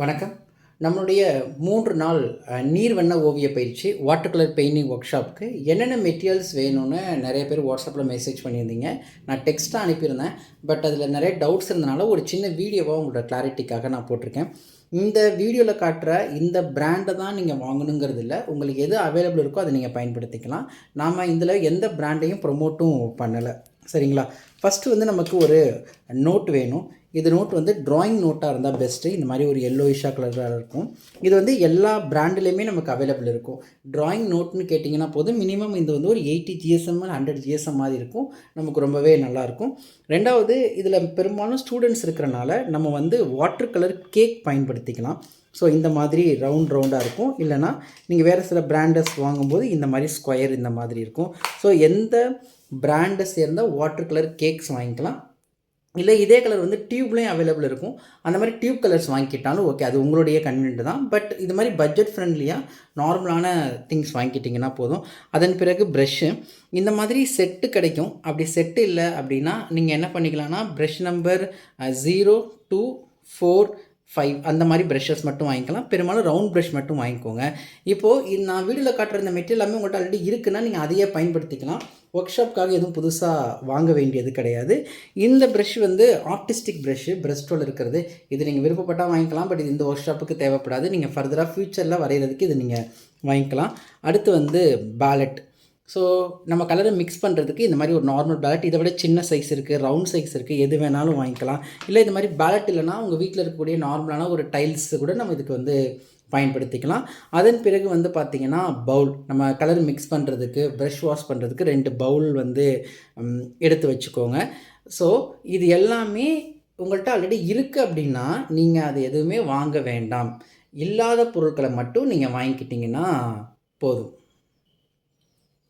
வணக்கம். நம்மளுடைய 3 நாள் நீர் வண்ண ஓவிய பயிற்சி வாட்டர் கலர் பெயிண்டிங் ஒர்க் ஷாப்புக்கு என்னென்ன மெட்டீரியல்ஸ் வேணும்னு நிறைய பேர் வாட்ஸ்அப்பில் மெசேஜ் பண்ணியிருந்தீங்க. நான் டெக்ஸ்ட்டாக அனுப்பியிருந்தேன். பட் அதில் நிறைய டவுட்ஸ் இருந்தனால ஒரு சின்ன வீடியோவாக உங்களோட கிளாரிட்டிக்காக நான் போட்டிருக்கேன். இந்த வீடியோவில் காட்டுற இந்த பிராண்டை தான் நீங்கள் வாங்கணுங்கிறது இல்லை. உங்களுக்கு எது அவைலபிள் இருக்கோ அதை நீங்கள் பயன்படுத்திக்கலாம். நாம் இதில் எந்த பிராண்டையும் ப்ரொமோட்டும் பண்ணலை. சரிங்களா? ஃபஸ்ட்டு வந்து நமக்கு ஒரு நோட் வேணும். இது நோட் வந்து ட்ராயிங் நோட்டாக இருந்தால் பெஸ்ட்டு. இந்த மாதிரி ஒரு எல்லோயிஷா கலராக இருக்கும். இது வந்து எல்லா பிராண்ட்லேயுமே நமக்கு அவைலபிள் இருக்கும். ட்ராயிங் நோட்னு கேட்டிங்கன்னா போதும், மினிமம் இது வந்து ஒரு 80 GSM 100 GSM மாதிரி இருக்கும். நமக்கு ரொம்பவே நல்லாயிருக்கும். ரெண்டாவது, இதில் பெரும்பாலும் ஸ்டூடெண்ட்ஸ் இருக்கிறனால நம்ம வந்து வாட்டர் கலர் கேக் பயன்படுத்திக்கலாம். ஸோ இந்த மாதிரி ரவுண்டாக இருக்கும். இல்லைனா நீங்கள் வேறு சில பிராண்டஸ் வாங்கும்போது இந்த மாதிரி ஸ்கொயர் இந்த மாதிரி இருக்கும். ஸோ எந்த பிராண்டை சேர்ந்த வாட்டர் கலர் கேக்ஸ் வாங்கிக்கலாம். இல்லை இதே கலர் வந்து டியூப்லேயும் அவைலபிள் இருக்கும். அந்த மாதிரி டியூப் கலர்ஸ் வாங்கிக்கிட்டாலும் ஓகே, அது உங்களுடைய கன்வீனியன்ட் தான். பட் இது மாதிரி பட்ஜெட் ஃப்ரெண்ட்லியாக நார்மலான திங்ஸ் வாங்கிக்கிட்டிங்கன்னா போதும். அதன் பிறகு ப்ரெஷ்ஷு இந்த மாதிரி செட்டு கிடைக்கும். அப்படி செட்டு இல்லை அப்படின்னா நீங்கள் என்ன பண்ணிக்கலாம்னா ப்ரெஷ் நம்பர் 0, 2, 4, 5 அந்த மாதிரி ப்ரெஷ்ஷஸ் மட்டும் வாங்கிக்கலாம். பெரும்பாலும் ரவுண்ட் ப்ரெஷ் மட்டும் வாங்கிக்கோங்க. இப்போது நான் வீடியோவில் காட்டுற இந்த மெட்டீரியல் எல்லாமே உங்கள்கிட்ட ஆல்ரெடி இருக்குன்னா நீங்கள் அதையே பயன்படுத்திக்கலாம். ஒர்க் ஷாப்புக்காக எதுவும் புதுசாக வாங்க வேண்டியது கிடையாது. இந்த ப்ரெஷ் வந்து ஆர்டிஸ்டிக் ப்ரெஷ்ஷு, ப்ரெஸ்டோல் இருக்கிறது. இது நீங்கள் விருப்பப்பட்டால் வாங்கிக்கலாம். பட் இது இந்த ஒர்க் ஷாப்புக்கு தேவைப்படாது. நீங்கள் ஃபர்தராக ஃப்யூச்சரில் வரைகிறதுக்கு இது நீங்கள் வாங்கிக்கலாம். அடுத்து வந்து பேலட். ஸோ நம்ம கலரை மிக்ஸ் பண்ணுறதுக்கு இந்த மாதிரி ஒரு நார்மல் பேலட், இதை விட சின்ன சைஸ் இருக்குது, ரவுண்ட் சைஸ் இருக்குது, எது வேணாலும் வாங்கிக்கலாம். இல்லை இது மாதிரி பேலட் இல்லைனா உங்கள் வீட்டில் இருக்கக்கூடிய நார்மலான ஒரு டைல்ஸ் கூட நம்ம இதுக்கு வந்து பயன்படுத்திக்கலாம். அதன் பிறகு வந்து பார்த்திங்கன்னா பவுல், நம்ம கலர் மிக்ஸ் பண்ணுறதுக்கு, ப்ரஷ் வாஷ் பண்ணுறதுக்கு 2 பவுல் வந்து எடுத்து வச்சுக்கோங்க. ஸோ இது எல்லாமே உங்கள்கிட்ட ஆல்ரெடி இருக்குது அப்படின்னா நீங்கள் அது எதுவுமே வாங்க வேண்டாம். இல்லாத பொருட்களை மட்டும் நீங்கள் வாங்கிக்கிட்டிங்கன்னா போதும்.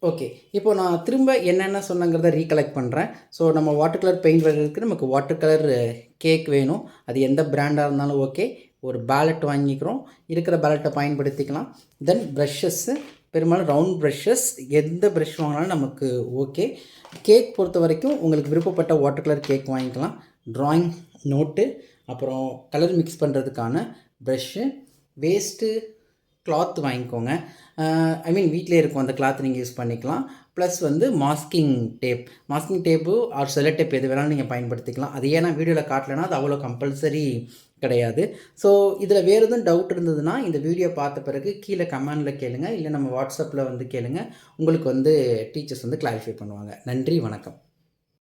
ஓகே, இப்போது நான் திரும்ப என்னென்ன சொன்னங்கிறத ரீகலெக்ட் பண்ணுறேன். ஸோ நம்ம வாட்டர் கலர் பெயிண்ட் வரைகிறதுக்கு நமக்கு வாட்டர் கலர் கேக் வேணும். அது எந்த பிராண்டாக இருந்தாலும் ஓகே. ஒரு பேலட் வாங்கிக்கிறோம். இருக்கிற பேலட்டை பயன்படுத்திக்கலாம். தென் ப்ரஷ்ஷஸ்ஸு, பெரும்பாலும் ரவுண்ட் ப்ரஷ்ஷஸ், எந்த ப்ரஷ் வாங்கினாலும் நமக்கு ஓகே. கேக் பொறுத்த வரைக்கும் உங்களுக்கு விருப்பப்பட்ட வாட்டர் கலர் கேக் வாங்கிக்கலாம். ட்ராயிங் நோட்டு, அப்புறம் கலர் மிக்ஸ் பண்ணுறதுக்கான ப்ரஷ்ஷு, வேஸ்ட்டு கிளாத் வாங்கிக்கோங்க. வீட்டிலே இருக்கும் அந்த கிளாத் நீங்கள் யூஸ் பண்ணிக்கலாம். ப்ளஸ் வந்து masking tape or cello tape எது வேணாலும் நீங்கள் பயன்படுத்திக்கலாம். அது ஏன்னா வீடியோவில் காட்டலைன்னா அது அவ்வளோ கம்பல்சரி கிடையாது. ஸோ இதில் வேறு எதுவும் டவுட் இருந்ததுன்னா இந்த வீடியோ பார்த்த பிறகு கீழே கமெண்டில் கேளுங்க. இல்லை நம்ம வாட்ஸ்அப்பில் வந்து கேளுங்க. உங்களுக்கு வந்து டீச்சர்ஸ் வந்து கிளாரிஃபை பண்ணுவாங்க. நன்றி, வணக்கம்.